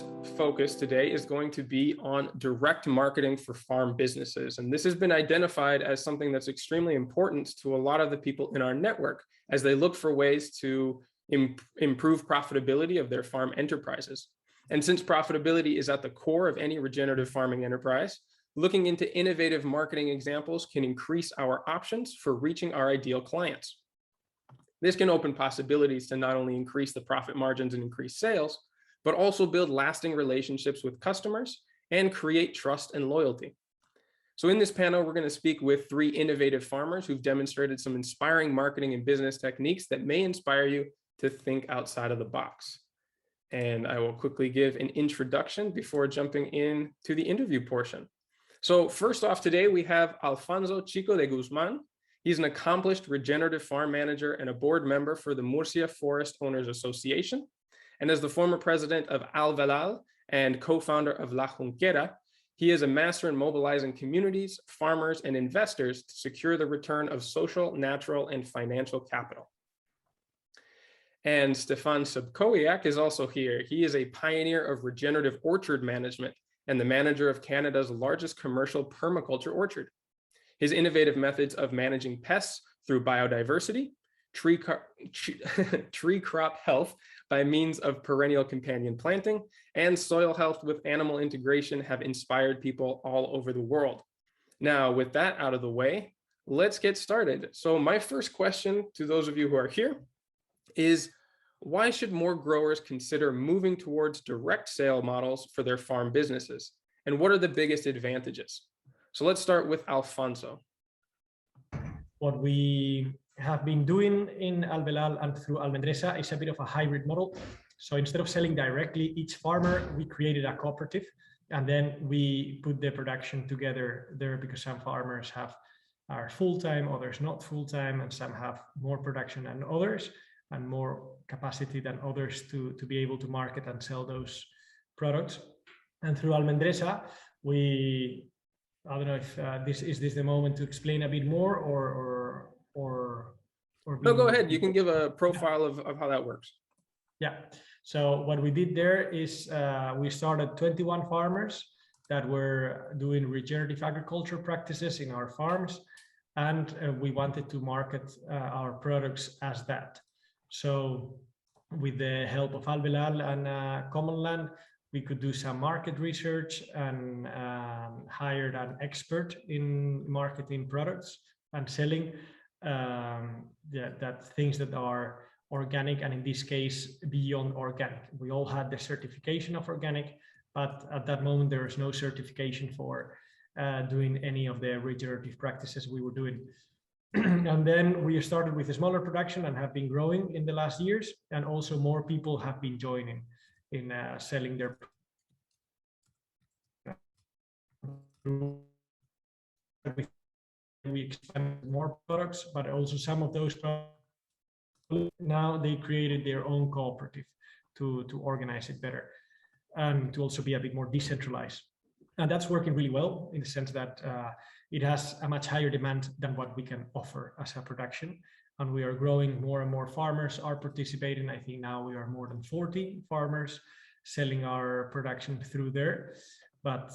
first focus today is going to be on direct marketing for farm businesses. And this has been identified as something that's extremely important to a lot of the people in our network as they look for ways to improve profitability of their farm enterprises. And since profitability is at the core of any regenerative farming enterprise, looking into innovative marketing examples can increase our options for reaching our ideal clients. This can open possibilities to not only increase the profit margins and increase sales, but also build lasting relationships with customers and create trust and loyalty. So in this panel, we're going to speak with 3 innovative farmers who've demonstrated some inspiring marketing and business techniques that may inspire you to think outside of the box. And I will quickly give an introduction before jumping in to the interview portion. So first off today, we have Alfonso Chico de Guzmán. He's an accomplished regenerative farm manager and a board member for the Murcia Forest Owners Association. And as the former president of AlVeLal and co-founder of La Junquera, he is a master in mobilizing communities, farmers, and investors to secure the return of social, natural, and financial capital. And Stefan Sobkowiak is also here. He is a pioneer of regenerative orchard management and the manager of Canada's largest commercial permaculture orchard. His innovative methods of managing pests through biodiversity, tree crop health by means of perennial companion planting, and soil health with animal integration have inspired people all over the world. Now, with that out of the way, let's get started. So my first question to those of you who are here is, why should more growers consider moving towards direct sale models for their farm businesses? And what are the biggest advantages? So let's start with Alfonso. What we have been doing in AlVeLal and through Almendreza is a bit of a hybrid model. So instead of selling directly each farmer, we created a cooperative, and then we put the production together there because some farmers are full-time, others not full-time, and some have more production than others and more capacity than others to be able to market and sell those products. And through Almendreza, I don't know if this is the moment to explain a bit more or no, go ahead. You can give a profile of how that works. Yeah. So what we did there is we started 21 farmers that were doing regenerative agriculture practices in our farms, and we wanted to market our products as that. So with the help of AlVeLal and Common Land, we could do some market research and hired an expert in marketing products and selling that things that are organic, and in this case, beyond organic. We all had the certification of organic, but at that moment, there was no certification for doing any of the regenerative practices we were doing. And then we started with a smaller production and have been growing in the last years, and also more people have been joining in selling their we expanded more products, but also some of those products, now they created their own cooperative to organize it better and to also be a bit more decentralized. And that's working really well in the sense that it has a much higher demand than what we can offer as a production. And we are growing, more and more farmers are participating. I think now we are more than 40 farmers selling our production through there. But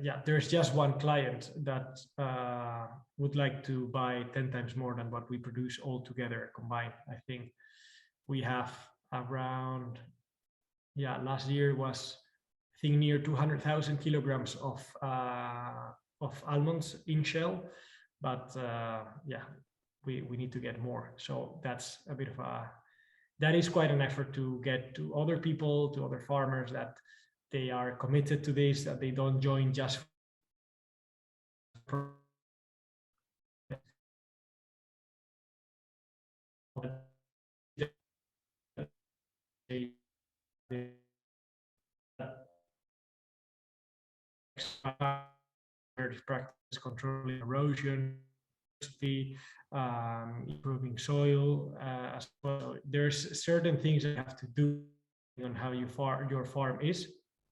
yeah, there's just one client that would like to buy 10 times more than what we produce all together combined. I think we have around, last year was, I think, near 200,000 kilograms of almonds in shell, but we need to get more. So that's a bit of that is quite an effort to get to other people, to other farmers, that they are committed to this, that they don't join just practice, controlling erosion, improving soil as well. There's certain things that you have to do on how your farm is.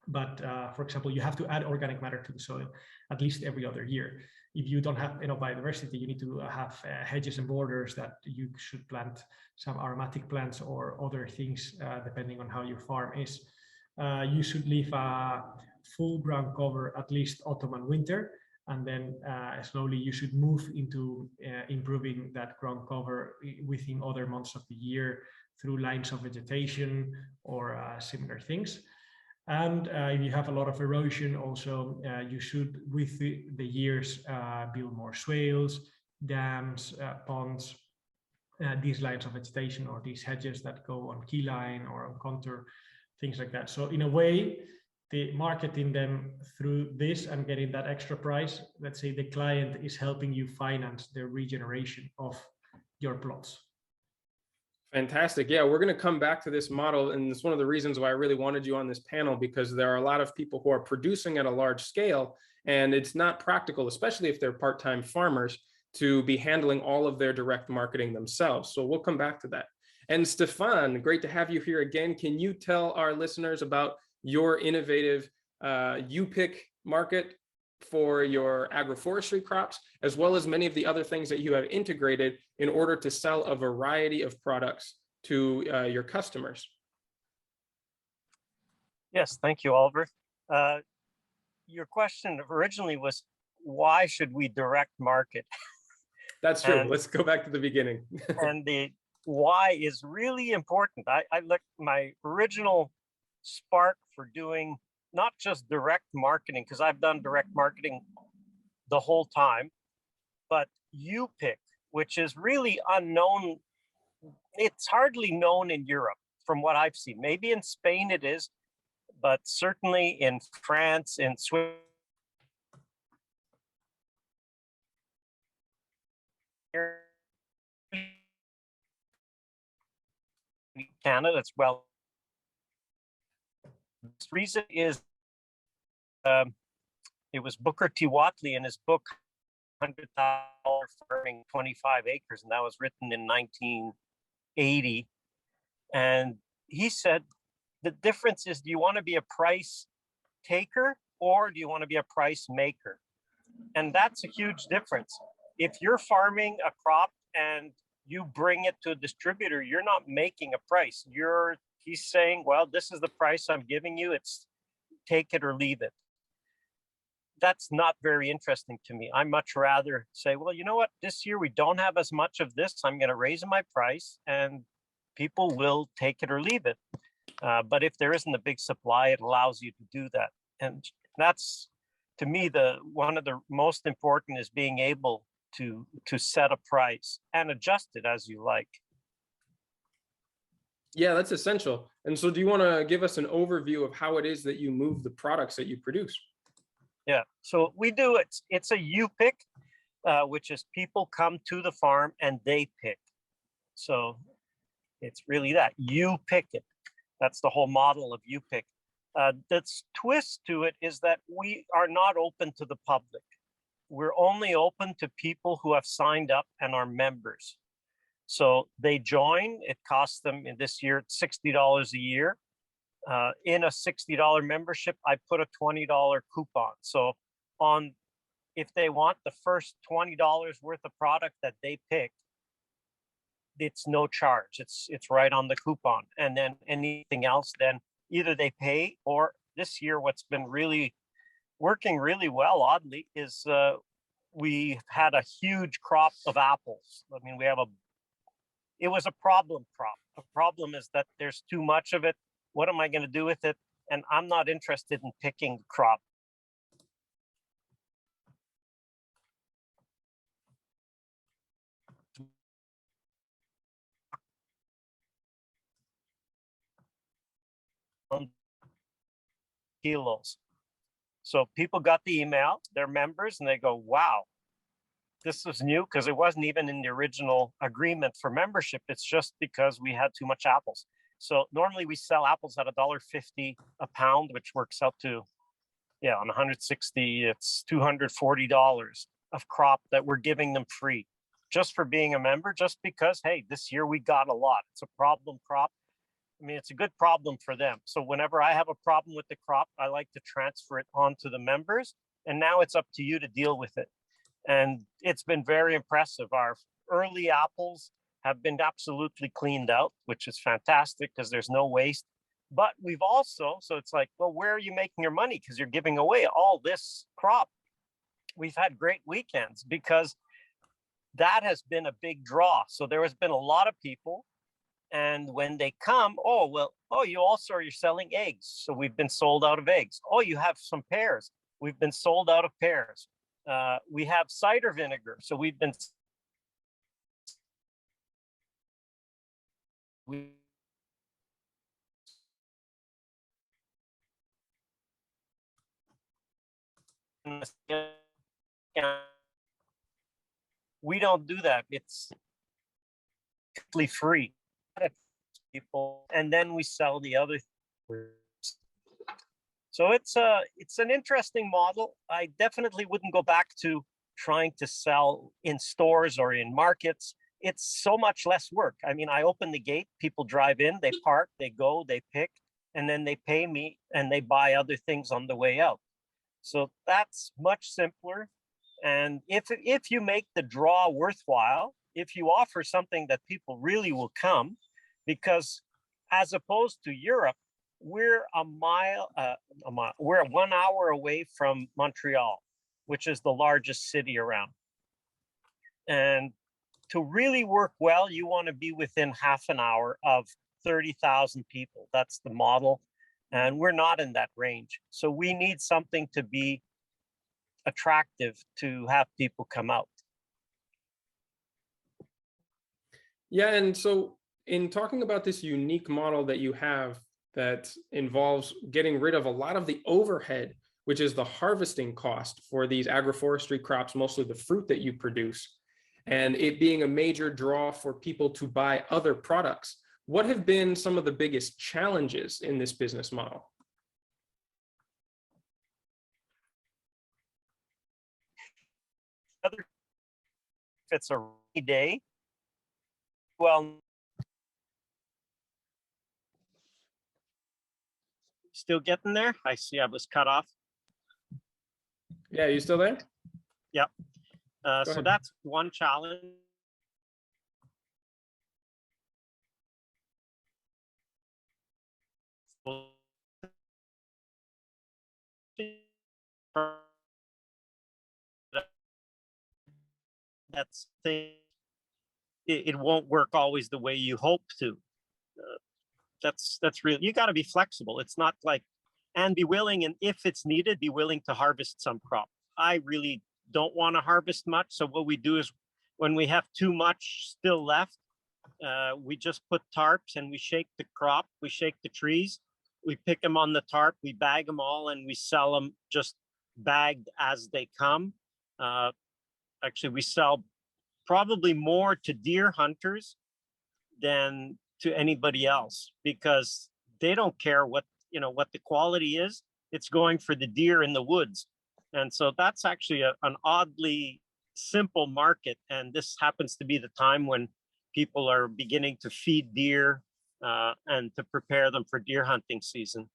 But for example, you have to add organic matter to the soil at least every other year. If you don't have enough biodiversity, you need to have hedges and borders that you should plant some aromatic plants or other things depending on how your farm is. you should leave a full ground cover at least autumn and winter, and then slowly you should move into improving that ground cover within other months of the year through lines of vegetation or similar things. And if you have a lot of erosion, also you should, with the years, build more swales, dams, ponds, these lines of vegetation or these hedges that go on key line or on contour, things like that. So in a way, the marketing them through this and getting that extra price, let's say the client is helping you finance the regeneration of your plots. Fantastic. Yeah, we're going to come back to this model. And it's one of the reasons why I really wanted you on this panel, because there are a lot of people who are producing at a large scale, and it's not practical, especially if they're part-time farmers, to be handling all of their direct marketing themselves. So we'll come back to that. And Stefan, great to have you here again. Can you tell our listeners about your innovative U-pick market for your agroforestry crops, as well as many of the other things that you have integrated in order to sell a variety of products to your customers? Yes, thank you, Oliver. Your question originally was, why should we direct market? That's true. Let's go back to the beginning. And the why is really important. I looked, my original spark for doing not just direct marketing, because I've done direct marketing the whole time, but U-pick, which is really unknown. It's hardly known in Europe from what I've seen. Maybe in Spain it is, but certainly in France, in Switzerland, Canada as well. The reason is it was Booker T. Watley in his book, $100 Farming 25 Acres, and that was written in 1980. And he said, the difference is, do you want to be a price taker or do you want to be a price maker? And that's a huge difference. If you're farming a crop and you bring it to a distributor, you're not making a price. He's saying, well, this is the price I'm giving you. It's take it or leave it. That's not very interesting to me. I much rather say, well, you know what? This year we don't have as much of this. I'm going to raise my price and people will take it or leave it. But if there isn't a big supply, it allows you to do that. And that's, to me, one of the most important is being able to set a price and adjust it as you like. Yeah, that's essential. And so do you want to give us an overview of how it is that you move the products that you produce? Yeah, so we do it. It's a U-pick, which is people come to the farm and they pick. So it's really that, you pick it. That's the whole model of U-pick. The twist to it is that we are not open to the public. We're only open to people who have signed up and are members. So they join, it costs them, in this year, it's $60 a year. In a $60 membership, I put a $20 coupon. So if they want the first $20 worth of product that they pick, it's no charge. It's right on the coupon. And then anything else, then either they pay, or this year, what's been really working really well, oddly, is we had a huge crop of apples. I mean, it was a problem crop. The problem is that there's too much of it. What am I going to do with it? And I'm not interested in picking the crop. Kilos. So people got the email, they're members, and they go, wow, this was new, because it wasn't even in the original agreement for membership. It's just because we had too much apples. So normally we sell apples at $1.50 a pound, which works out to, yeah, on 160, it's $240 of crop that we're giving them free just for being a member, just because, hey, this year we got a lot. It's a problem crop. I mean, it's a good problem for them. So whenever I have a problem with the crop, I like to transfer it on to the members. And now it's up to you to deal with it. And it's been very impressive. Our early apples have been absolutely cleaned out, which is fantastic because there's no waste. But we've also, so it's like, well, where are you making your money? Because you're giving away all this crop. We've had great weekends because that has been a big draw. So there has been a lot of people. And when they come, oh, well, oh, you also are, you're selling eggs. So we've been sold out of eggs. Oh, you have some pears. We've been sold out of pears. We have cider vinegar. So we've been, we don't do that. It's completely free. People, and then we sell the other things. So it's an interesting model. I definitely wouldn't go back to trying to sell in stores or in markets. It's so much less work. I mean, I open the gate, people drive in, they park, they go, they pick, and then they pay me and they buy other things on the way out. So that's much simpler. And if you make the draw worthwhile, if you offer something that people really will come, because as opposed to Europe, we're we're 1 hour away from Montreal, which is the largest city around. And to really work well, you want to be within half an hour of 30,000 people. That's the model. And we're not in that range. So we need something to be attractive to have people come out. Yeah, and so in talking about this unique model that you have that involves getting rid of a lot of the overhead, which is the harvesting cost for these agroforestry crops, mostly the fruit that you produce, and it being a major draw for people to buy other products, what have been some of the biggest challenges in this business model? If it's a rainy day, well, still getting there? I see I was cut off. Yeah, you still there? Yep. So that's one challenge. That's it won't work always the way you hope to. That's real. You got to be flexible. It's not like, and be willing, and if it's needed, be willing to harvest some crop. I really don't want to harvest much. So what we do is when we have too much still left, we just put tarps and we shake the crop, we shake the trees, we pick them on the tarp, we bag them all, and we sell them just bagged as they come. Actually, we sell probably more to deer hunters than to anybody else because they don't care what the quality is. It's going for the deer in the woods. And so that's actually an oddly simple market. And this happens to be the time when people are beginning to feed deer and to prepare them for deer hunting season.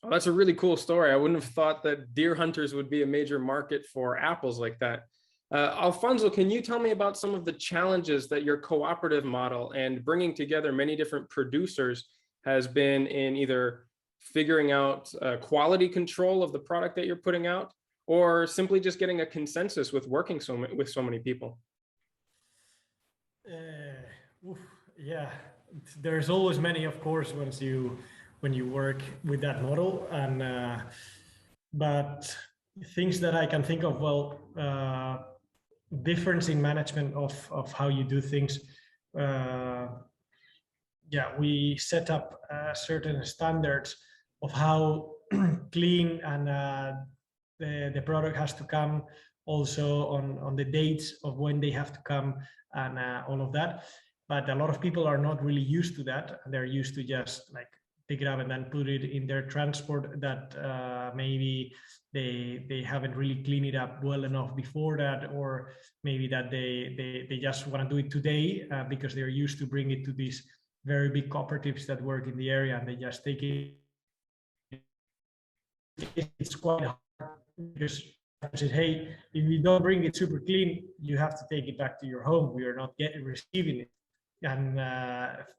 Oh, that's a really cool story. I wouldn't have thought that deer hunters would be a major market for apples like that. Alfonso, can you tell me about some of the challenges that your cooperative model and bringing together many different producers has been in either figuring out quality control of the product that you're putting out, or simply just getting a consensus with working with so many people? Yeah, there's always many, of course, when you work with that model, and but things that I can think of, well, difference in management of how you do things. Yeah, we set up certain standards of how clean and the product has to come, also on the dates of when they have to come, and all of that. But a lot of people are not really used to that. They're used to just like pick it up and then put it in their transport that maybe they haven't really cleaned it up well enough before that, or maybe that they just want to do it today because they're used to bring it to these very big cooperatives that work in the area, and they just take it. It's quite hard because I said, hey, if you don't bring it super clean, you have to take it back to your home. We are not receiving it. And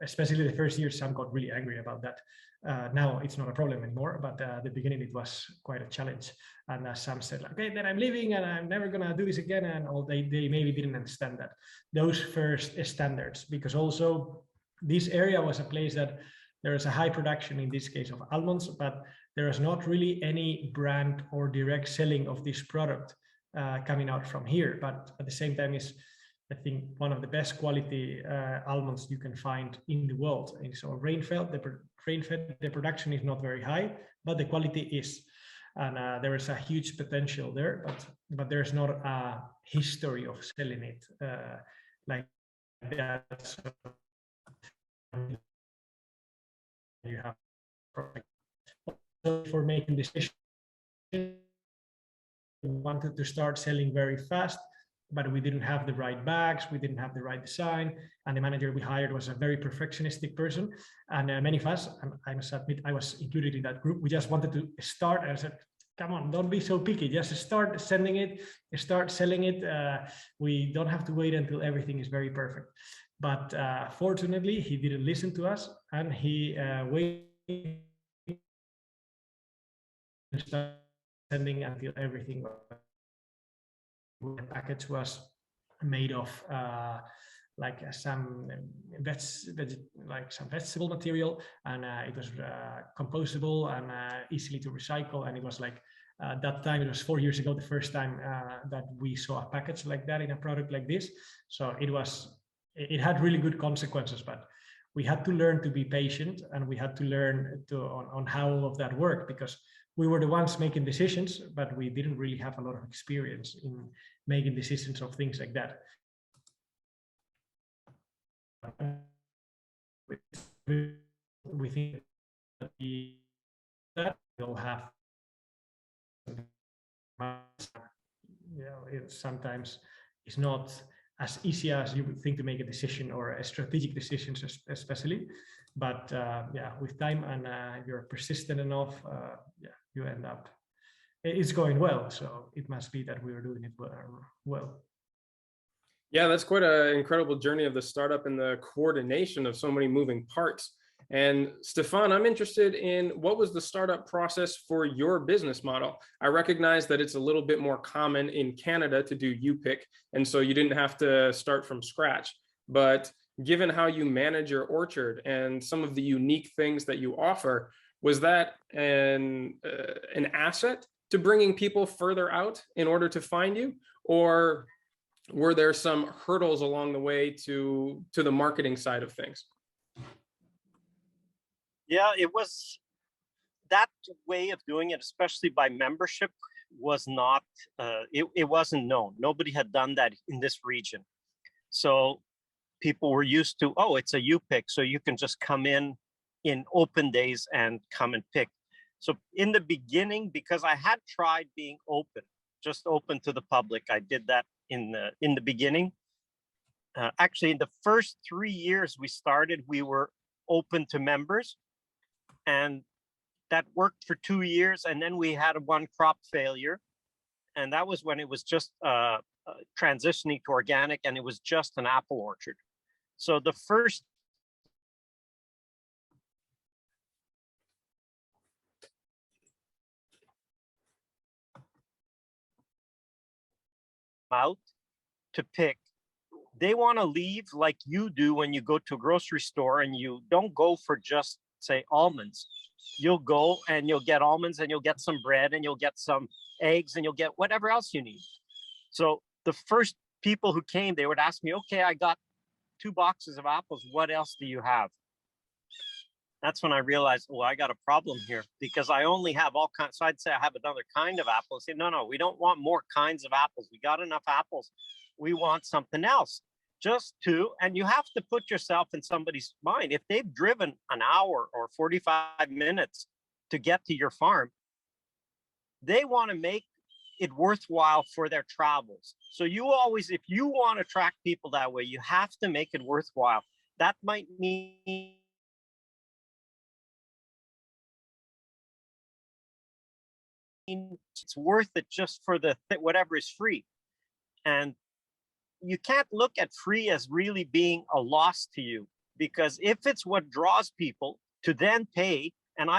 especially the first year, Sam got really angry about that. Now it's not a problem anymore, but at the beginning it was quite a challenge. And Sam said, like, okay, then I'm leaving and I'm never gonna do this again. And all they maybe didn't understand that, those first standards, because also this area was a place that there is a high production, in this case of almonds, but there is not really any brand or direct selling of this product coming out from here. But at the same time, is I think one of the best quality almonds you can find in the world. And so rain-fed, the production is not very high, but the quality is. And there is a huge potential there, but there's not a history of selling it like that. So you have for making decisions, we wanted to start selling very fast, but we didn't have the right bags, we didn't have the right design, and the manager we hired was a very perfectionistic person. And many of us, and I must admit, I was included in that group, we just wanted to start, and I said, come on, don't be so picky, just start sending it, start selling it. We don't have to wait until everything is very perfect. But fortunately, he didn't listen to us, and he waited to start sending until everything the package was made of like some vegetable material, and it was compostable and easily to recycle. And it was like that time, it was 4 years ago, the first time that we saw a package like that in a product like this. So it had really good consequences, but we had to learn to be patient, and we had to learn on how all of that worked, because we were the ones making decisions, but we didn't really have a lot of experience in making decisions of things like that. We think that we'll have, sometimes it's not as easy as you would think to make a decision, or a strategic decisions especially. But yeah, with time, and if you're persistent enough, yeah, you end up, it's going well. So it must be that we are doing it well. Yeah, that's quite an incredible journey of the startup and the coordination of so many moving parts. And Stefan, I'm interested in, what was the startup process for your business model? I recognize that it's a little bit more common in Canada to do U-pick, and so you didn't have to start from scratch. But given how you manage your orchard and some of the unique things that you offer, was that an asset to bringing people further out in order to find you? Or were there some hurdles along the way to the marketing side of things? Yeah, it was, that way of doing it, especially by membership, was not, it wasn't known. Nobody had done that in this region. So people were used to, oh, it's a U-pick, so you can just come in open days and come and pick. So in the beginning, because I had tried being open, just open to the public, I did that in the beginning. Actually, in the first 3 years we started, we were open to members, and that worked for 2 years. And then we had one crop failure, and that was when it was just transitioning to organic, and it was just an apple orchard. So the first out to pick, they want to leave like you do when you go to a grocery store, and you don't go for just, say, almonds. You'll go and you'll get almonds, and you'll get some bread, and you'll get some eggs, and you'll get whatever else you need. So the first people who came, they would ask me, okay, I got 2 boxes of apples, what else do you have? That's when I realized, oh, I got a problem here, because I only have all kinds. So I'd say I have another kind of apple. Say, no, we don't want more kinds of apples. We got enough apples. We want something else. Just to, and you have to put yourself in somebody's mind. If they've driven an hour or 45 minutes to get to your farm, they want to make it worthwhile for their travels. So you always, if you want to attract people that way, you have to make it worthwhile. That might mean it's worth it just for the whatever is free. And you can't look at free as really being a loss to you, because if it's what draws people to then pay, and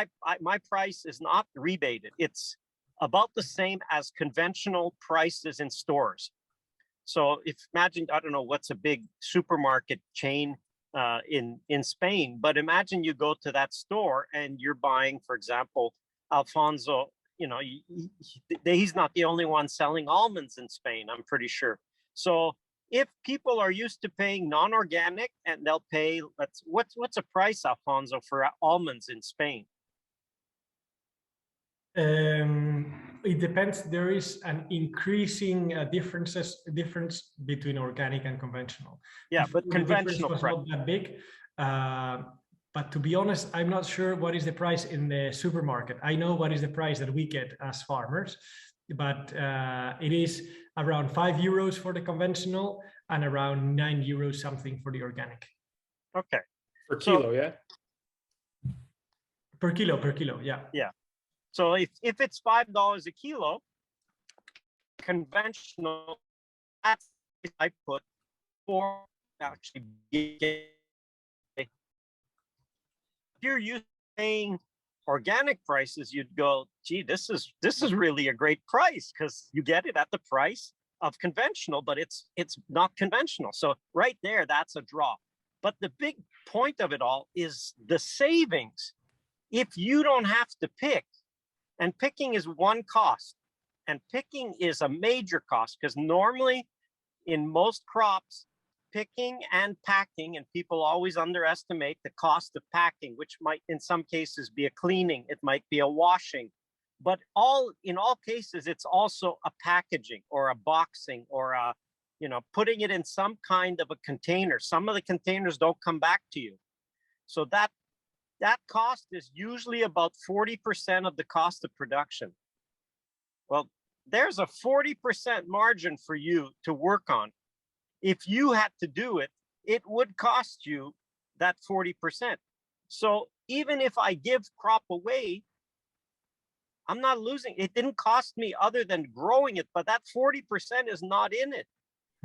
my price is not rebated, it's about the same as conventional prices in stores. So if imagine, I don't know what's a big supermarket chain in Spain, but imagine you go to that store and you're buying, for example, Alfonso, you know, he's not the only one selling almonds in Spain, I'm pretty sure. So if people are used to paying non-organic, and they'll pay, what's a price, Alfonso, for almonds in Spain? It depends. There is an increasing difference between organic and conventional. Yeah, Before, but conventional was not that big. But to be honest, I'm not sure what is the price in the supermarket. I know what is the price that we get as farmers, but it is around €5 for the conventional and around €9 something for the organic. Okay. Per kilo, yeah? Per kilo, yeah. Yeah. So if it's $5 a kilo, conventional, that's I put for actually. If you're used to paying organic prices, you'd go, gee, this is really a great price, because you get it at the price of conventional, but it's not conventional. So right there, that's a draw. But the big point of it all is the savings. If you don't have to pick, and picking is one cost, and picking is a major cost, because normally in most crops, picking and packing, and people always underestimate the cost of packing, which might in some cases be a cleaning, it might be a washing, but in all cases, it's also a packaging or a boxing or a, you know, putting it in some kind of a container. Some of the containers don't come back to you. So that cost is usually about 40% of the cost of production. Well, there's a 40% margin for you to work on. If you had to do it, it would cost you that 40%. So even if I give crop away, I'm not losing. It didn't cost me other than growing it, but that 40% is not in it.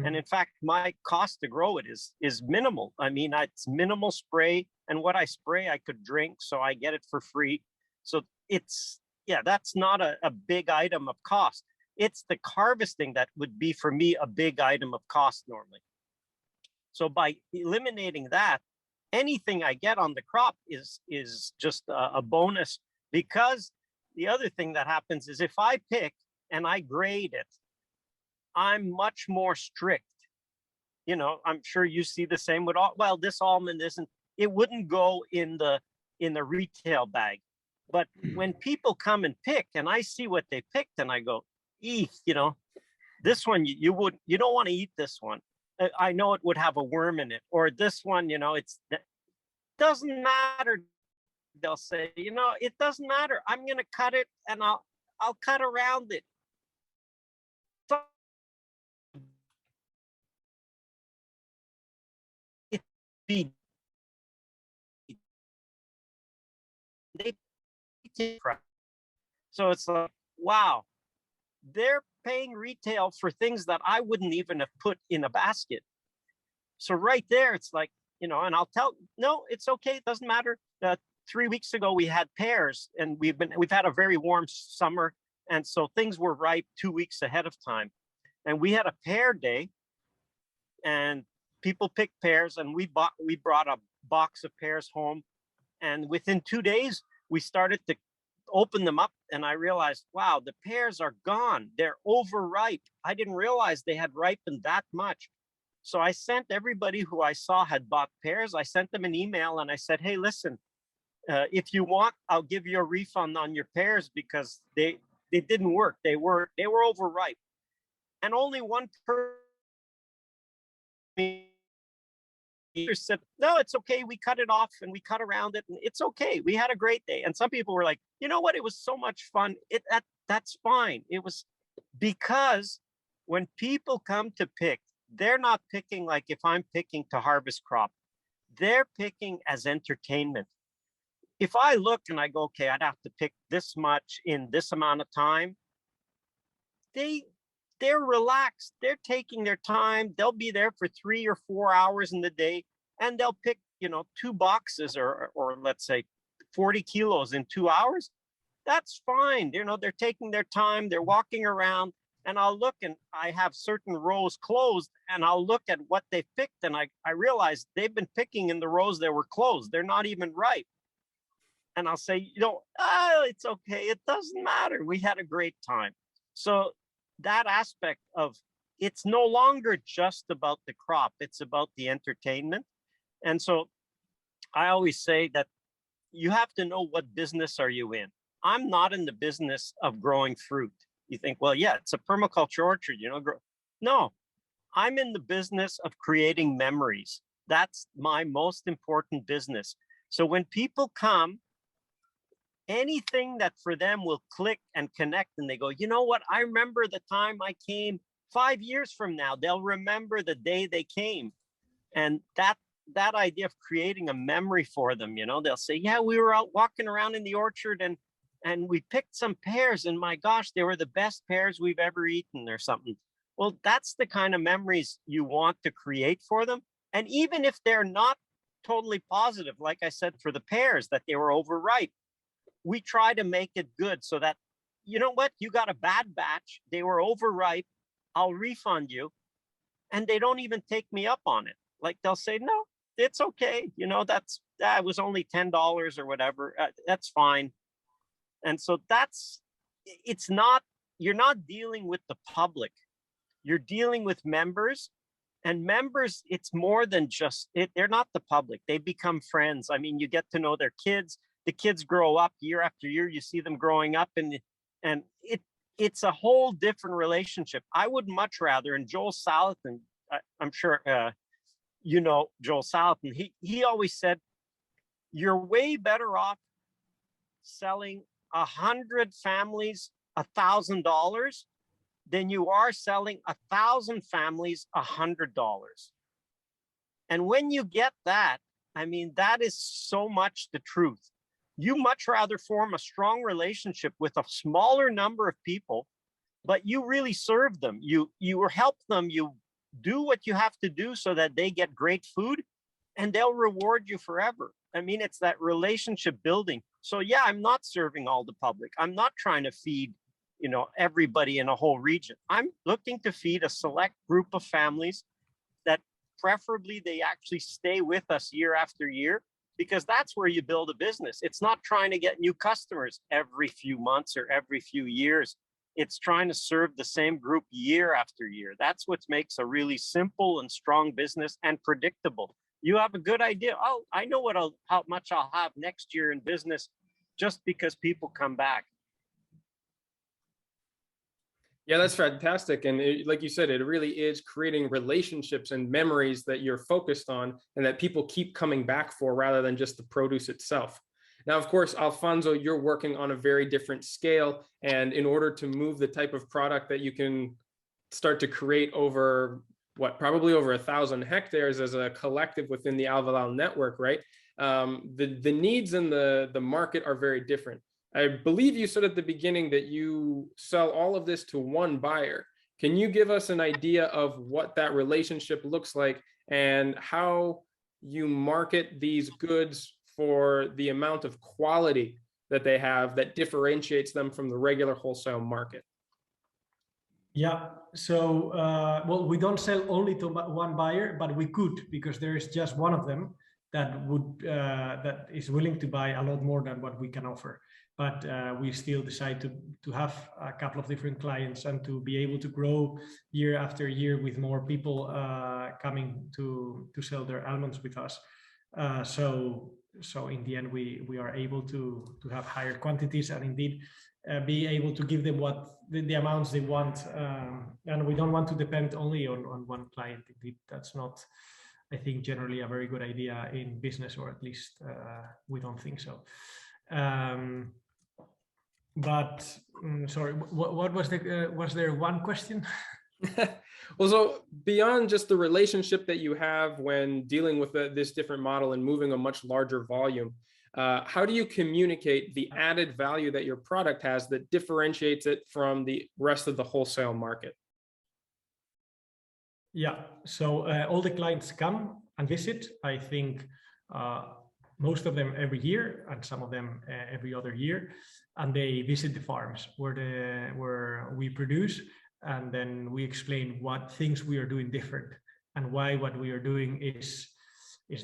And in fact, my cost to grow it is minimal. I mean, it's minimal spray, and what I spray, I could drink, so I get it for free. So it's, yeah, that's not a big item of cost. It's the harvesting that would be, for me, a big item of cost normally. So by eliminating that, anything I get on the crop is just a bonus, because the other thing that happens is if I pick and I grade it, I'm much more strict. You know, I'm sure you see the same with all, well, this almond isn't, it wouldn't go in the retail bag. But when people come and pick and I see what they picked and I go, eek, you know, this one, you don't want to eat this one. I know it would have a worm in it, or this one, you know, doesn't matter. They'll say, you know, it doesn't matter. I'm going to cut it and I'll cut around it. So it's like, wow, they're paying retail for things that I wouldn't even have put in a basket. So right there, it's like, you know, and I'll tell, no, it's okay. It doesn't matter. 3 weeks ago, we had pears, and we've had a very warm summer. And so things were ripe 2 weeks ahead of time. And we had a pear day, and people picked pears, and we brought a box of pears home. And within 2 days, we started to open them up, and I realized, wow, the pears are gone. They're overripe. I didn't realize they had ripened that much. So I sent everybody who I saw had bought pears, I sent them an email and I said, hey, listen, if you want, I'll give you a refund on your pears, because they didn't work. They were overripe. And only one person said, no, it's okay. We cut it off and we cut around it, and it's okay. We had a great day. And some people were like, you know what? It was so much fun. That's fine. It was, because when people come to pick, they're not picking like if I'm picking to harvest crop. They're picking as entertainment. If I look and I go, okay, I'd have to pick this much in this amount of time, they they're relaxed. They're taking their time. They'll be there for 3 or 4 hours in the day, and they'll pick, 2 boxes or let's say 40 kilos in 2 hours. That's fine. They're taking their time. They're walking around, and I'll look, and I have certain rows closed, and I'll look at what they picked, and I realize they've been picking in the rows that were closed. They're not even ripe. And I'll say, it's okay. It doesn't matter. We had a great time. So that aspect of it's no longer just about the crop. It's about the entertainment. And so I always say that you have to know what business are you in. I'm not in the business of growing fruit. You think, well, yeah, it's a permaculture orchard, No, I'm in the business of creating memories. That's my most important business. So when people come, anything that for them will click and connect, and they go, you know what? I remember the time I came 5 years from now. They'll remember the day they came. And that idea of creating a memory for them, they'll say, yeah, we were out walking around in the orchard and we picked some pears, and my gosh, they were the best pears we've ever eaten or something. Well, that's the kind of memories you want to create for them. And even if they're not totally positive, like I said, for the pears, that they were overripe, we try to make it good so that, you know what, you got a bad batch, they were overripe, I'll refund you. And they don't even take me up on it. Like they'll say, no, it's okay. That was only $10 or whatever. That's fine. And so you're not dealing with the public. You're dealing with members, and members, it's more than just it. They're not the public. They become friends. I mean, you get to know their kids. The kids grow up year after year. You see them growing up, and it's a whole different relationship. I would much rather, and Joel Salatin, I'm sure Joel Salatin, he always said, you're way better off selling 100 families $1,000 than you are selling 1,000 families $100. And when you get that, I mean, that is so much the truth. You much rather form a strong relationship with a smaller number of people, but you really serve them. You help them. You do what you have to do so that they get great food, and they'll reward you forever. I mean, it's that relationship building. So yeah, I'm not serving all the public. I'm not trying to feed, everybody in a whole region. I'm looking to feed a select group of families that preferably they actually stay with us year after year, because that's where you build a business. It's not trying to get new customers every few months or every few years. It's trying to serve the same group year after year. That's what makes a really simple and strong business and predictable. You have a good idea. Oh, I know how much I'll have next year in business just because people come back. Yeah, that's fantastic. And like you said, it really is creating relationships and memories that you're focused on and that people keep coming back for rather than just the produce itself. Now, of course, Alfonso, you're working on a very different scale. And in order to move the type of product that you can start to create over probably over 1,000 hectares as a collective within the AlVeLal network, right? The needs in the market are very different. I believe you said at the beginning that you sell all of this to one buyer. Can you give us an idea of what that relationship looks like and how you market these goods for the amount of quality that they have that differentiates them from the regular wholesale market? Yeah, so, well, we don't sell only to one buyer, but we could, because there is just one of them that is willing to buy a lot more than what we can offer. But we still decide to have a couple of different clients and to be able to grow year after year with more people coming to sell their almonds with us. So in the end, we are able to have higher quantities and indeed be able to give them what the amounts they want. And we don't want to depend only on one client. Indeed, that's not, I think, generally a very good idea in business, or at least we don't think so. But sorry, what was was there one question? Well, so beyond just the relationship that you have when dealing with this different model and moving a much larger volume, how do you communicate the added value that your product has that differentiates it from the rest of the wholesale market? Yeah, so all the clients come and visit. I think most of them every year, and some of them every other year, and they visit the farms where we produce, and then we explain what things we are doing different and why what we are doing is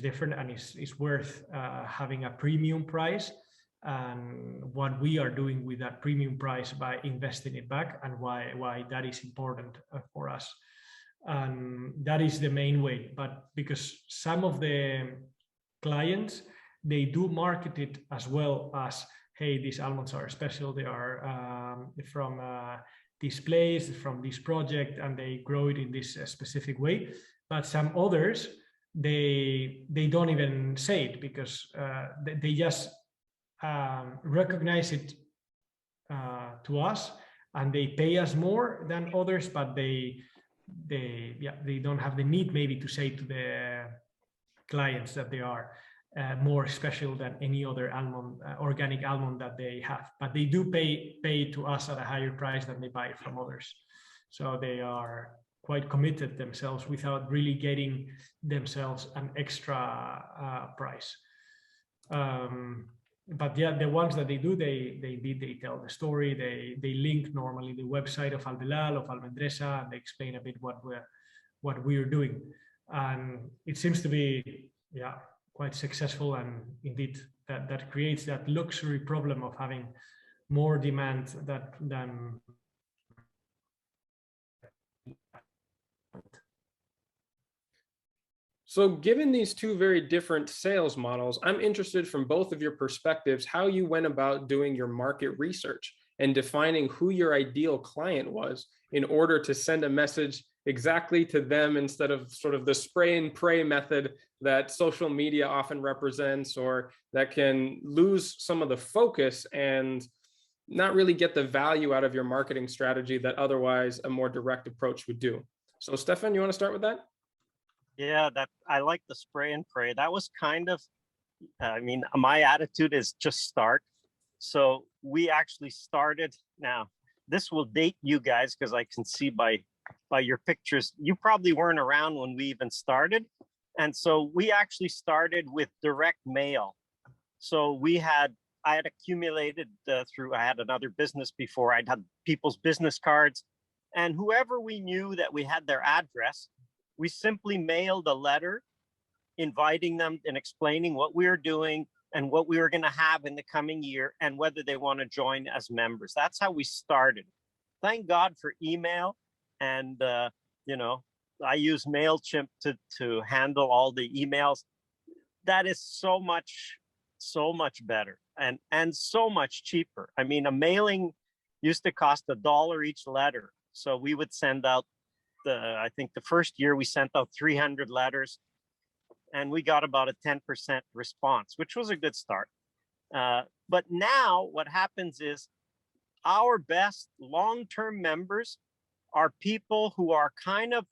different and is worth having a premium price, and what we are doing with that premium price by investing it back, and why that is important for us. And that is the main way. But because some of the clients, they do market it as well as, hey, these almonds are special, they are from this place, from this project, and they grow it in this specific way. But some others, they don't even say it, because they just recognize it to us, and they pay us more than others, but they don't have the need maybe to say to the clients that they are more special than any other almond, organic almond that they have, but they do pay to us at a higher price than they buy it from others. So they are quite committed themselves without really getting themselves an extra price. But yeah, the ones that they do, they tell the story. They link normally the website of AlVeLal, of Almendreza, and they explain a bit what we're doing, and it seems to be quite successful. And indeed, that creates that luxury problem of having more demand than. So given these two very different sales models, I'm interested from both of your perspectives how you went about doing your market research and defining who your ideal client was in order to send a message exactly to them, instead of sort of the spray and pray method that social media often represents, or that can lose some of the focus and not really get the value out of your marketing strategy that otherwise a more direct approach would do. So Stefan, you want to start with that? Yeah, that I like the spray and pray. That was kind of, I mean, my attitude is just start. So we actually started. Now, this will date you guys because I can see by your pictures, you probably weren't around when we even started. And so we actually started with direct mail. So I had accumulated through, I had another business before, I'd had people's business cards, and whoever we knew that we had their address, we simply mailed a letter inviting them and explaining what we were doing and what we were going to have in the coming year and whether they want to join as members. That's how we started. Thank God for email. And, you know, I use MailChimp to handle all the emails. That is so much better and so much cheaper. I mean, a mailing used to cost $1 each letter. So we would send out I think the first year we sent out 300 letters, and we got about a 10% response, which was a good start. But now what happens is our best long-term members are people who are kind of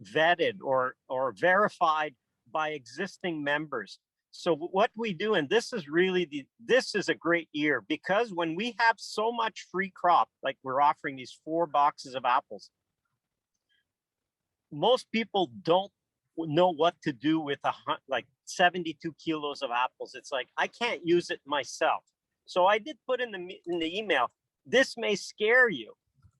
vetted or verified by existing members. So what we do, and this is really this is a great year, because when we have so much free crop, like we're offering these 4 boxes of apples, most people don't know what to do with like 72 kilos of apples. It's like, I can't use it myself. So I did put in the email, this may scare you.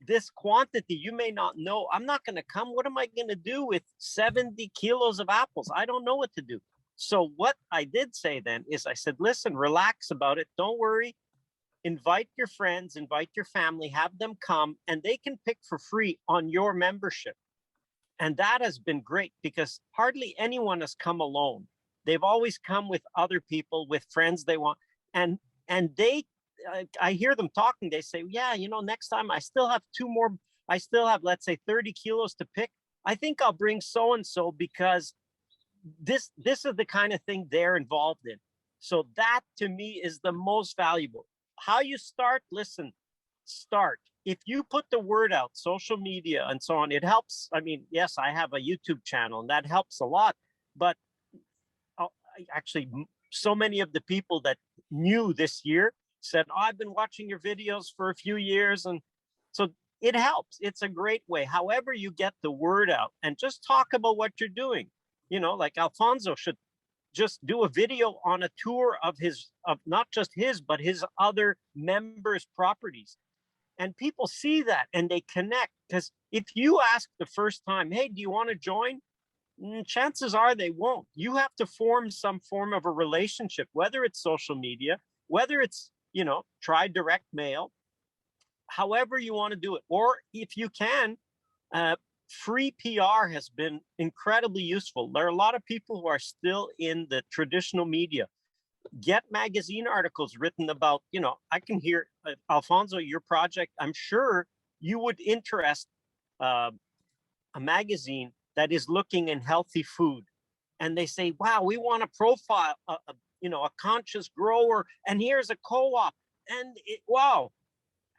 This quantity, you may not know. I'm not going to come. What am I going to do with 70 kilos of apples? I don't know what to do. So what I did say then is I said, listen, relax about it. Don't worry. Invite your friends, invite your family, have them come, and they can pick for free on your membership. And that has been great, because hardly anyone has come alone. They've always come with other people, with friends they want. And they, I hear them talking, they say, yeah, you know, next time I still have 2 more, I still have, let's say 30 kilos to pick. I think I'll bring so-and-so because this is the kind of thing they're involved in. So that to me is the most valuable. How you start, listen, start. If you put the word out, social media and so on, it helps. I mean, yes, I have a YouTube channel and that helps a lot, but actually so many of the people that knew this year said, oh, I've been watching your videos for a few years. And so it helps. It's a great way. However you get the word out, and just talk about what you're doing. You know, like Alfonso should just do a video on a tour of not just his, but his other members' properties. And people see that and they connect. Because if you ask the first time, hey, do you want to join? Chances are they won't. You have to form some form of a relationship, whether it's social media, whether it's, you know, try direct mail, however you want to do it. Or if you can, free PR has been incredibly useful. There are a lot of people who are still in the traditional media. Get magazine articles written about, you know, I can hear, Alfonso, your project, I'm sure you would interest a magazine that is looking in healthy food. And they say, wow, we want to profile, you know, a conscious grower, and here's a co-op. And wow.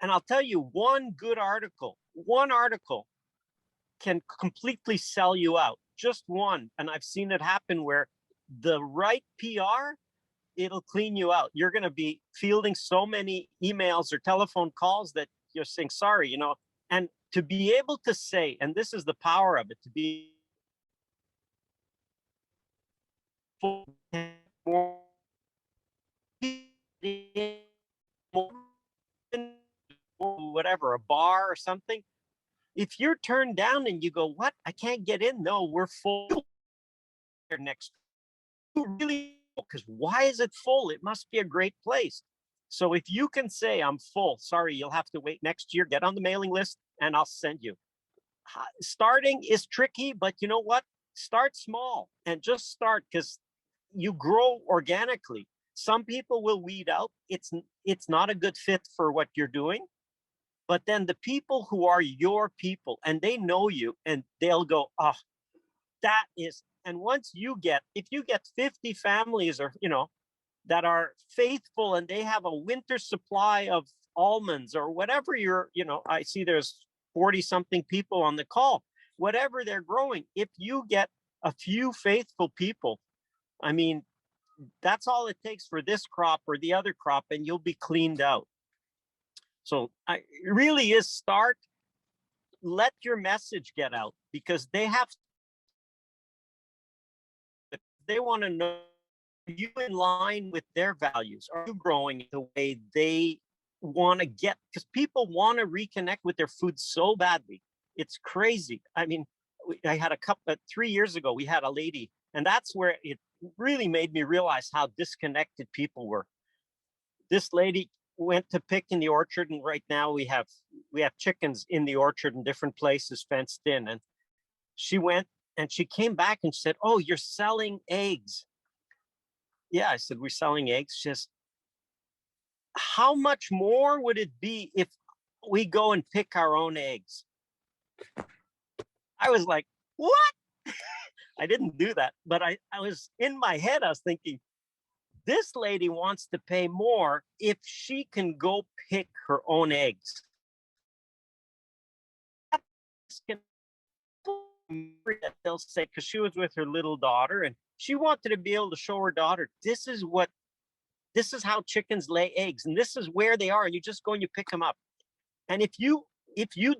And I'll tell you, one article can completely sell you out. Just one. And I've seen it happen where the right PR, it'll clean you out. You're going to be fielding so many emails or telephone calls that you're saying, sorry, you know, and to be able to say, and this is the power of it, to be whatever, a bar or something. If you're turned down and you go, what? I can't get in. No, we're full next. Really? Because why is it full? It must be a great place. So if you can say, I'm full, sorry, you'll have to wait next year, get on the mailing list and I'll send you. Starting is tricky, but you know what? Start small and just start, because you grow organically. Some people will weed out. It's not a good fit for what you're doing. But then the people who are your people and they know you, and they'll go, oh, that is, and once you get, if you get 50 families or, you know, that are faithful and they have a winter supply of almonds or whatever you're, you know, I see there's 40 something people on the call, whatever they're growing. If you get a few faithful people, I mean, that's all it takes for this crop or the other crop, and you'll be cleaned out. So it really is start, let your message get out, because they want to know, are you in line with their values? Are you growing the way they want to get? Because people want to reconnect with their food so badly. It's crazy. I mean, I had 3 years ago, we had a lady, and that's where it really made me realize how disconnected people were. This lady went to pick in the orchard, and right now we have chickens in the orchard in different places fenced in, and she went and she came back and said, oh, you're selling eggs. Yeah, I said, we're selling eggs. Just how much more would it be if we go and pick our own eggs? I was like, what? I didn't do that, but I was in my head, I was thinking, this lady wants to pay more if she can go pick her own eggs. They'll say, because she was with her little daughter and she wanted to be able to show her daughter, this is how chickens lay eggs, and this is where they are, and you just go and you pick them up. And if you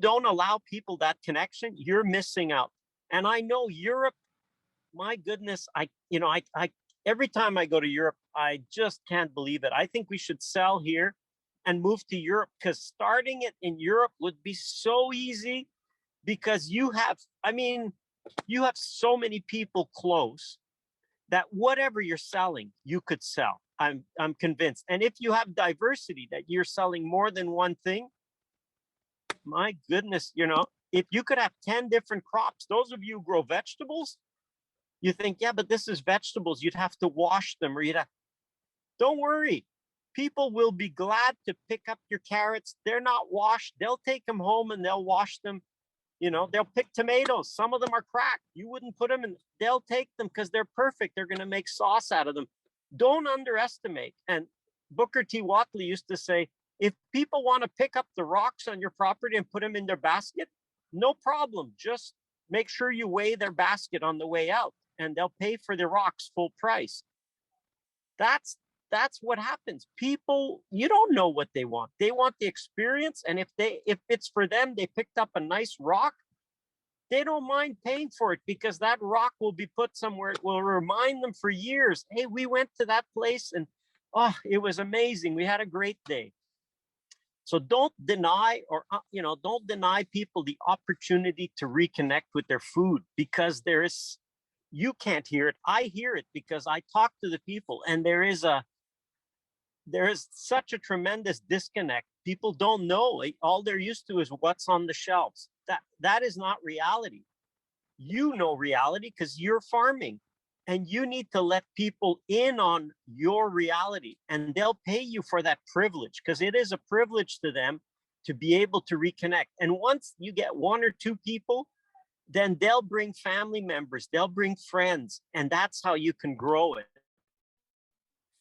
don't allow people that connection, you're missing out. And I know Europe, my goodness, I every time I go to Europe, I just can't believe it. I think we should sell here and move to Europe, because starting it in Europe would be so easy, because you have so many people close that whatever you're selling, you could sell. I'm convinced. And if you have diversity, that you're selling more than one thing, my goodness, you know, if you could have 10 different crops, those of you who grow vegetables, you think, yeah, but this is vegetables, you'd have to wash them, or don't worry. People will be glad to pick up your carrots. They're not washed. They'll take them home and they'll wash them. You know, they'll pick tomatoes. Some of them are cracked. You wouldn't put them in. They'll take them because they're perfect. They're going to make sauce out of them. Don't underestimate. And Booker T. Whatley used to say, if people want to pick up the rocks on your property and put them in their basket, no problem. Just make sure you weigh their basket on the way out, and they'll pay for the rocks full price. That's that's what happens. People, you don't know what they want. They want the experience. And if it's for them, they picked up a nice rock, they don't mind paying for it, because that rock will be put somewhere. It will remind them for years. Hey, we went to that place and oh, it was amazing. We had a great day. So don't deny, or don't deny people the opportunity to reconnect with their food, because you can't hear it. I hear it because I talk to the people, and there is such a tremendous disconnect. People don't know. Like, all they're used to is what's on the shelves. That is not reality. You know reality because you're farming, and you need to let people in on your reality, and they'll pay you for that privilege, because it is a privilege to them to be able to reconnect. And once you get 1 or 2 people, then they'll bring family members, they'll bring friends, and that's how you can grow it.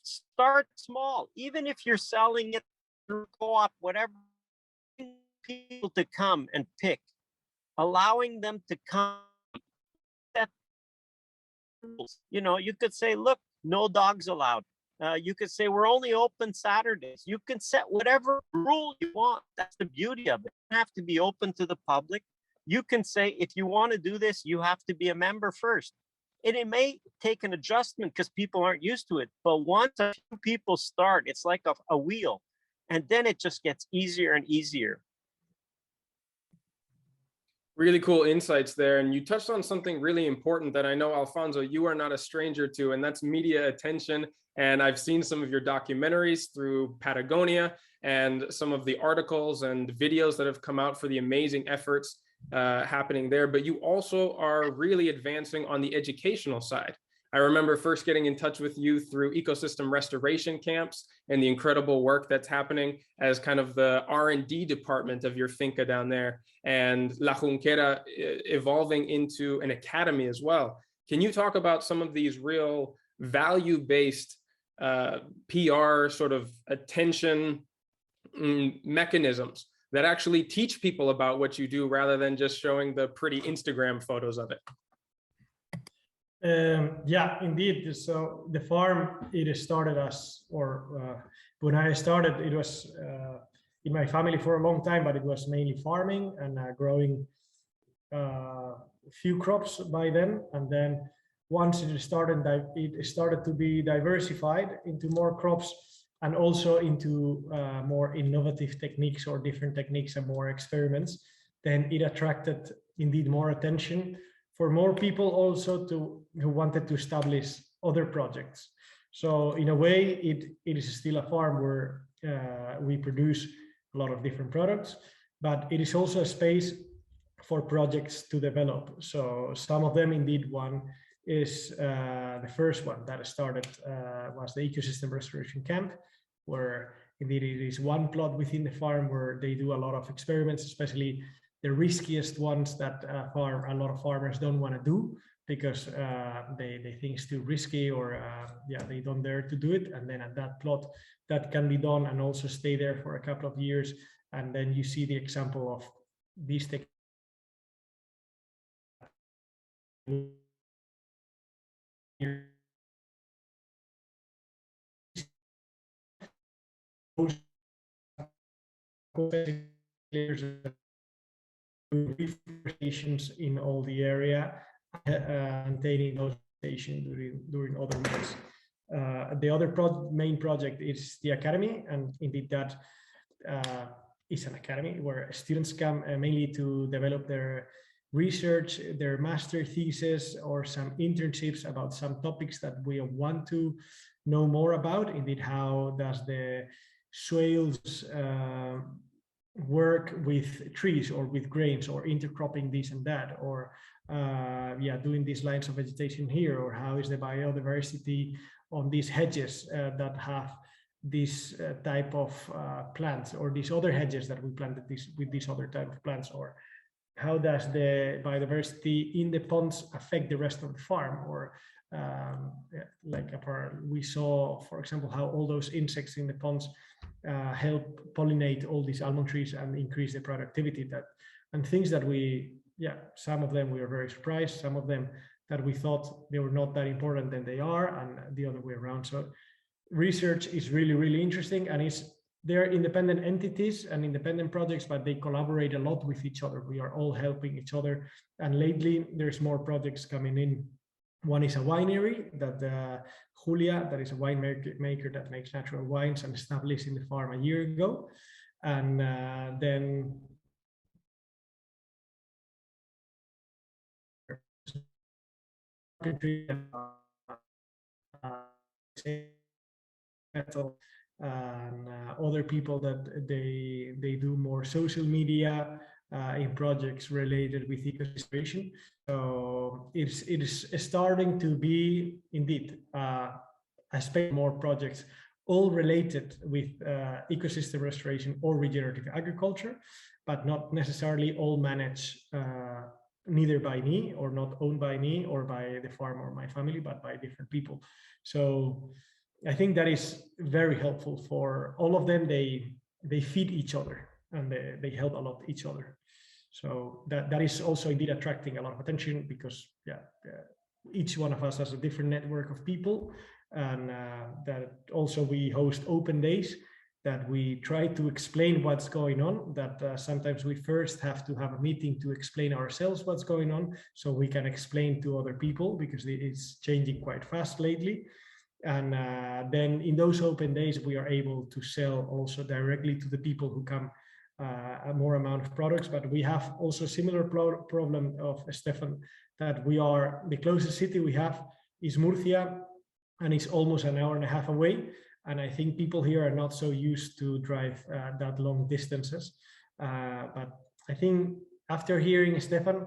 Start small, even if you're selling it through co-op, whatever, people to come and pick, allowing them to come. You could say, look, no dogs allowed. You could say, we're only open Saturdays. You can set whatever rule you want. That's the beauty of it. You don't have to be open to the public. You can say, if you want to do this, you have to be a member first. And it may take an adjustment because people aren't used to it. But once a few people start, it's like a wheel. And then it just gets easier and easier. Really cool insights there. And you touched on something really important that I know, Alfonso, you are not a stranger to, and that's media attention. And I've seen some of your documentaries through Patagonia and some of the articles and videos that have come out for the amazing efforts happening there. But you also are really advancing on the educational side. I remember first getting in touch with you through ecosystem restoration camps and the incredible work that's happening as kind of the R&D department of your finca down there, and La Junquera evolving into an academy as well. Can you talk about some of these real value-based PR sort of attention mechanisms that actually teach people about what you do rather than just showing the pretty Instagram photos of it? Yeah, indeed. So the farm, it started as, when I started, it was in my family for a long time, but it was mainly farming and growing a few crops by then. And then once it started to be diversified into more crops, and also into more innovative techniques or different techniques and more experiments, then it attracted indeed more attention for more people also who wanted to establish other projects. So in a way, it is still a farm where we produce a lot of different products, but it is also a space for projects to develop. So some of them, indeed, one is the first one that started was the ecosystem restoration camp, where indeed it is one plot within the farm where they do a lot of experiments, especially the riskiest ones that a lot of farmers don't want to do because they think it's too risky, or they don't dare to do it. And then at that plot, that can be done and also stay there for a couple of years. And then you see the example of these techniques. Reforestations in all the area, maintaining those stations during other months. The other main project is the academy, and indeed that is an academy where students come mainly to develop their research, their master thesis, or some internships about some topics that we want to know more about. Indeed, how does the soils work with trees or with grains, or intercropping this and that, or doing these lines of vegetation here, or how is the biodiversity on these hedges that have this type of plants, or these other hedges that we planted with this other type of plants, or how does the biodiversity in the ponds affect the rest of the farm, or we saw, for example, how all those insects in the ponds help pollinate all these almond trees and increase the productivity, and things that some of them we were very surprised, some of them that we thought they were not that important than they are, and the other way around. So research is really, really interesting, and they're independent entities and independent projects, but they collaborate a lot with each other. We are all helping each other. And lately there's more projects coming in. One is a winery that Julia, that is a winemaker that makes natural wines and established in the farm a year ago. And then and other people that they do more social media in projects related with ecosystem. So it is starting to be indeed I spend more projects all related with ecosystem restoration or regenerative agriculture, but not necessarily all managed neither by me or not owned by me or by the farm or my family, but by different people. So I think that is very helpful for all of them. They feed each other and they help a lot each other. So that is also indeed attracting a lot of attention, because each one of us has a different network of people, and that also we host open days that we try to explain what's going on, that sometimes we first have to have a meeting to explain ourselves what's going on, so we can explain to other people, because it's changing quite fast lately. And then in those open days, we are able to sell also directly to the people who come a more amount of products. But we have also a similar problem of Stefan, that we are, the closest city we have is Murcia, and it's almost an hour and a half away. And I think people here are not so used to drive that long distances. But I think after hearing Stefan,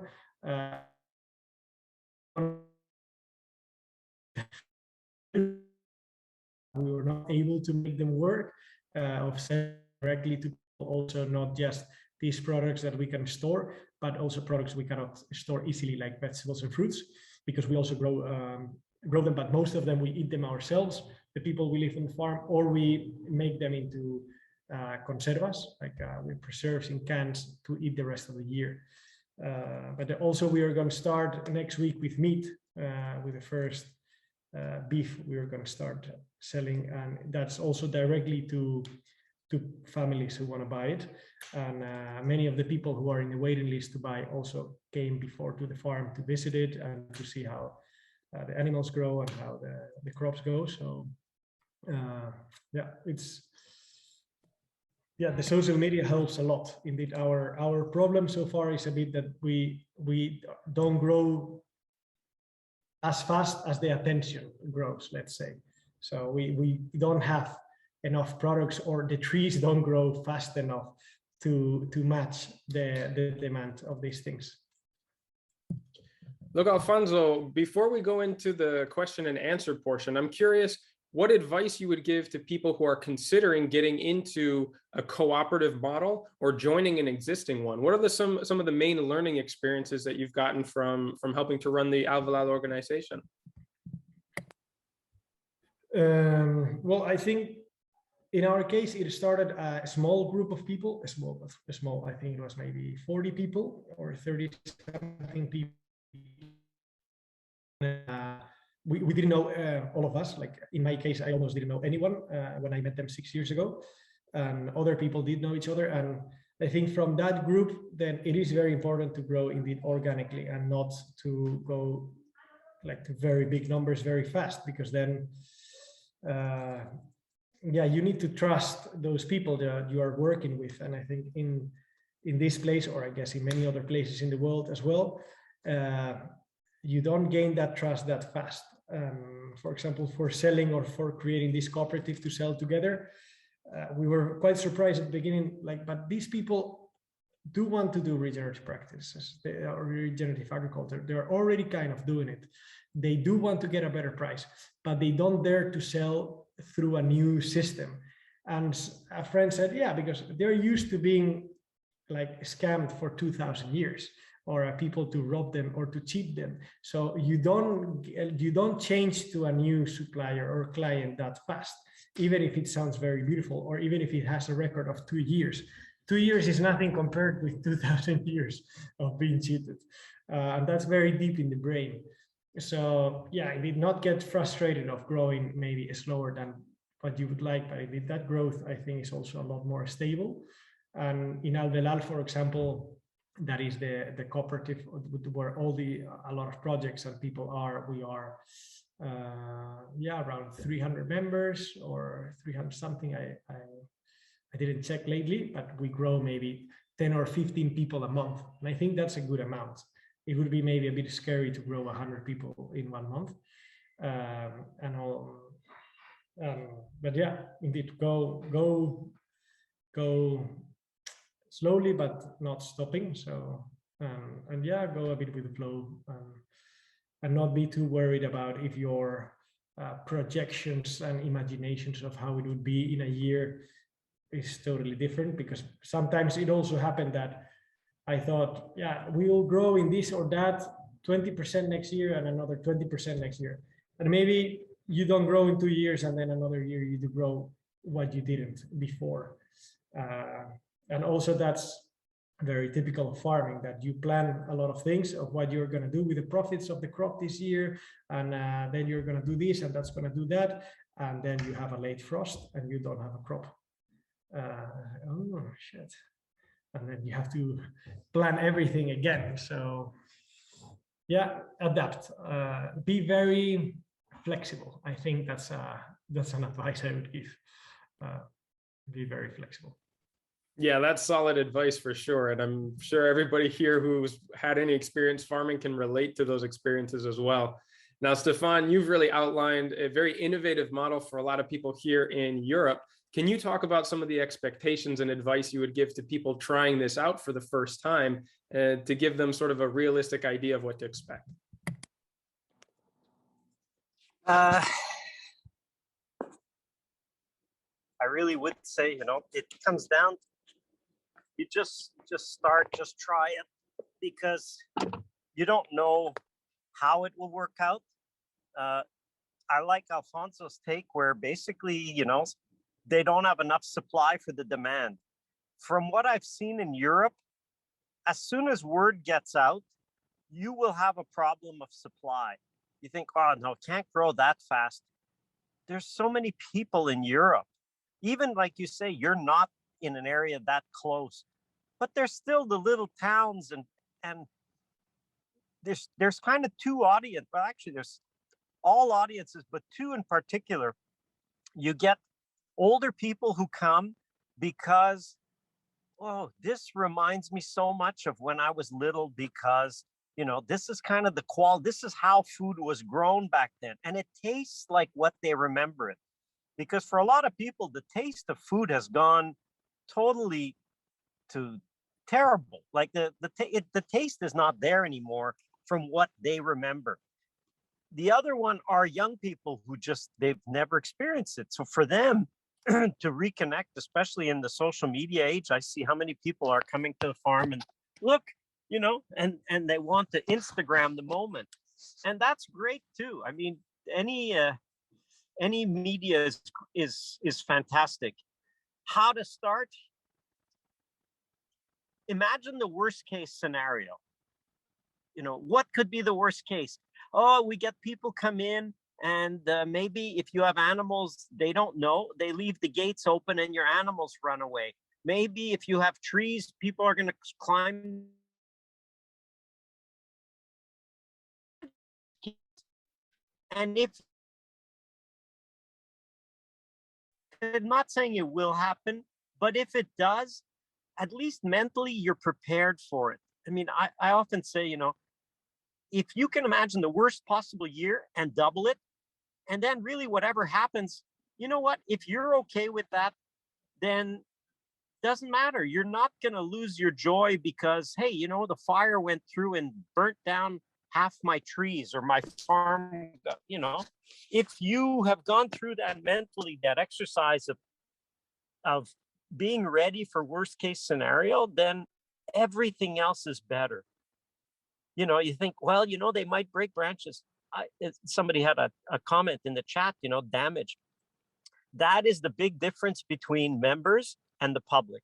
we were not able to make them work, of selling directly to people, also not just these products that we can store, but also products we cannot store easily, like vegetables and fruits, because we also grow them, but most of them we eat them ourselves, the people we live on the farm, or we make them into conservas, like with preserves in cans to eat the rest of the year. But also we are going to start next week with meat, with the first beef we are going to start selling, and that's also directly to families who want to buy it. And many of the people who are in the waiting list to buy also came before to the farm to visit it and to see how the animals grow and how the crops go. So the social media helps a lot. Indeed, our problem so far is a bit that we don't grow as fast as the attention grows, let's say. So we don't have enough products, or the trees don't grow fast enough to match the demand of these things. Look, Alfonso, before we go into the question and answer portion, I'm curious what advice you would give to people who are considering getting into a cooperative model or joining an existing one. What are some of the main learning experiences that you've gotten from helping to run the AlVeLal organization? Well, I think in our case, it started a small group of people, small, I think it was maybe 40 people or 30-something people. We didn't know all of us. Like in my case, I almost didn't know anyone when I met them 6 years ago, and other people did know each other. And I think from that group, then it is very important to grow indeed organically and not to go like to very big numbers very fast, because then you need to trust those people that you are working with. And I think in this place, or I guess in many other places in the world as well, you don't gain that trust that fast. For example, for selling or for creating this cooperative to sell together, we were quite surprised at the beginning, but these people do want to do regenerative practices, or regenerative agriculture. They're already kind of doing it. They do want to get a better price, but they don't dare to sell through a new system. And a friend said, yeah, because they're used to being like scammed for 2000 years, or people to rob them or to cheat them. So you don't change to a new supplier or client that fast, even if it sounds very beautiful, or even if it has a record of 2 years. 2 years is nothing compared with 2000 years of being cheated. And that's very deep in the brain. So yeah, I did not get frustrated of growing maybe slower than what you would like, but with that growth, I think is also a lot more stable. And in AlVeLal, for example, that is the cooperative where a lot of projects and people are. We are around 300 members or 300 something. I didn't check lately, but we grow maybe 10 or 15 people a month, and I think that's a good amount. It would be maybe a bit scary to grow 100 people in 1 month, but yeah, indeed, go slowly, but not stopping. So and yeah, go a bit with the flow, and not be too worried about if your projections and imaginations of how it would be in a year is totally different, because sometimes it also happened that I thought, yeah, we will grow in this or that 20% next year and another 20% next year. And maybe you don't grow in 2 years, and then another year you do grow what you didn't before. And also that's very typical of farming, that you plan a lot of things of what you're going to do with the profits of the crop this year, and then you're going to do this and that's going to do that, and then you have a late frost and you don't have a crop. Oh shit. And then you have to plan everything again. So yeah, adapt, be very flexible. I think that's an advice I would give. Be very flexible. Yeah, that's solid advice for sure. And I'm sure everybody here who's had any experience farming can relate to those experiences as well. Now, Stefan, you've really outlined a very innovative model for a lot of people here in Europe. Can you talk about some of the expectations and advice you would give to people trying this out for the first time, to give them sort of a realistic idea of what to expect? I really would say, it comes down, you just start, just try it, because you don't know how it will work out. I like Alfonso's take, where basically, they don't have enough supply for the demand. From what I've seen in Europe, as soon as word gets out, you will have a problem of supply. You think, oh no, can't grow that fast. There's so many people in Europe. Even like you say, you're not in an area that close, but there's still the little towns, and there's kind of two audience, well, actually there's all audiences, but two in particular. You get older people who come because, oh, this reminds me so much of when I was little, because this is kind of the quality, this is how food was grown back then, and it tastes like what they remember it. Because for a lot of people, the taste of food has gone totally to terrible. Like the taste is not there anymore from what they remember. The other one are young people who they've never experienced it. So for them to reconnect, especially in the social media age, I see how many people are coming to the farm and look, and they want to Instagram the moment. And that's great too. I mean, any media is fantastic. How to start? Imagine the worst case scenario. What could be the worst case? Oh, we get people come in, and maybe if you have animals, they don't know, they leave the gates open and your animals run away. Maybe if you have trees, people are going to climb. And I'm not saying it will happen, but if it does, at least mentally you're prepared for it. I mean, I often say, if you can imagine the worst possible year and double it, and then really whatever happens, you know what? If you're okay with that, then doesn't matter. You're not going to lose your joy because, hey, the fire went through and burnt down half my trees or my farm. If you have gone through that mentally, that exercise of being ready for worst case scenario, then everything else is better. You think, well, they might break branches. Somebody had a comment in the chat, damage. That is the big difference between members and the public.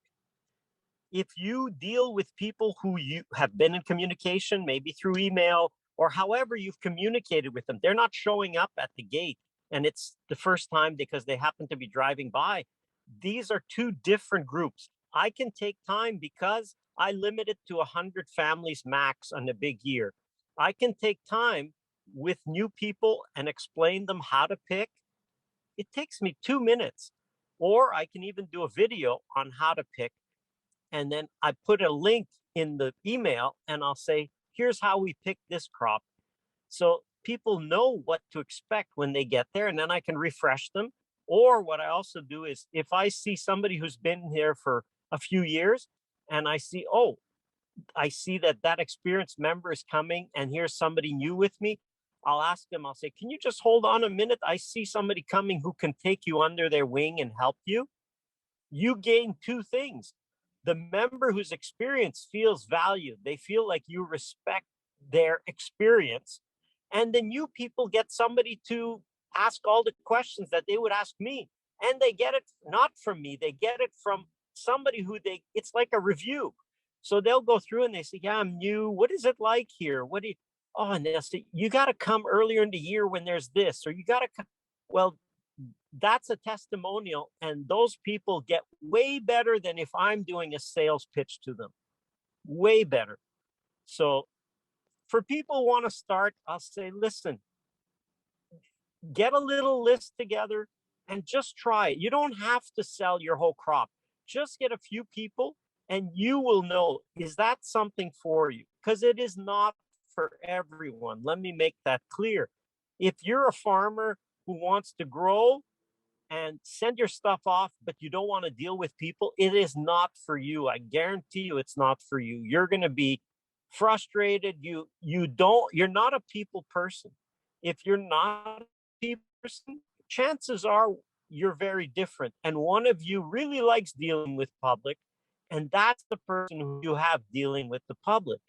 If you deal with people who you have been in communication, maybe through email or however you've communicated with them, they're not showing up at the gate. and it's the first time because they happen to be driving by. These are two different groups. I can take time because I limit it to 100 families max on a big year. I can take time with new people and explain them how to pick. It takes me 2 minutes. Or I can even do a video on how to pick. And then I put a link in the email and I'll say, here's how we pick this crop. So people know what to expect when they get there, and then I can refresh them. Or what I also do is if I see somebody who's been here for a few years and I see, oh, I see that that experienced member is coming and here's somebody new with me, I'll ask them, I'll say, can you just hold on a minute? I see somebody coming who can take you under their wing and help you. You gain two things. The member who's experienced feels valued. They feel like you respect their experience. And the new people get somebody to ask all the questions that they would ask me. And they get it not from me, they get it from somebody who it's like a review. So they'll go through and they say, yeah, I'm new. What is it like here? What do you, oh, and they'll say, you got to come earlier in the year when there's this, or you got to come. Well, that's a testimonial. And those people get way better than if I'm doing a sales pitch to them. Way better. So for people who want to start, I'll say, listen, get a little list together and just try it. You don't have to sell your whole crop. Just get a few people and you will know, is that something for you? Because it is not for everyone. Let me make that clear. If you're a farmer who wants to grow and send your stuff off, but you don't want to deal with people, it is not for you. I guarantee you it's not for you. You're going to be frustrated. You're not a people person. If you're not a people person, chances are you're very different. And one of you really likes dealing with public, and that's the person who you have dealing with the public.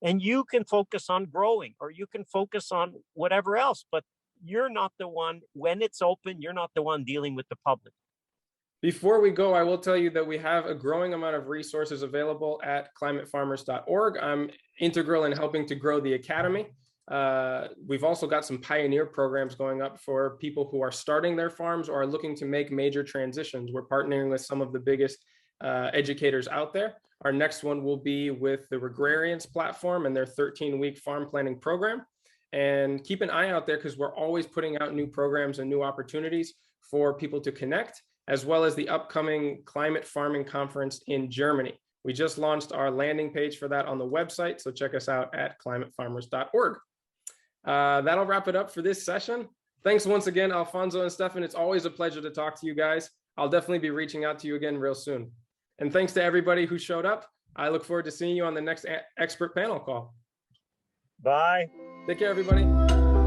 And you can focus on growing, or you can focus on whatever else, but you're not the one, when it's open, you're not the one dealing with the public. Before we go, I will tell you that we have a growing amount of resources available at climatefarmers.org. I'm integral in helping to grow the academy. We've also got some pioneer programs going up for people who are starting their farms or are looking to make major transitions. We're partnering with some of the biggest educators out there. Our next one will be with the Regrarians platform and their 13-week farm planning program. And keep an eye out there because we're always putting out new programs and new opportunities for people to connect, as well as the upcoming Climate Farming Conference in Germany. We just launched our landing page for that on the website, so check us out at climatefarmers.org. That'll wrap it up for this session. Thanks once again, Alfonso and Stefan. It's always a pleasure to talk to you guys. I'll definitely be reaching out to you again real soon. And thanks to everybody who showed up. I look forward to seeing you on the next expert panel call. Bye. Take care, everybody.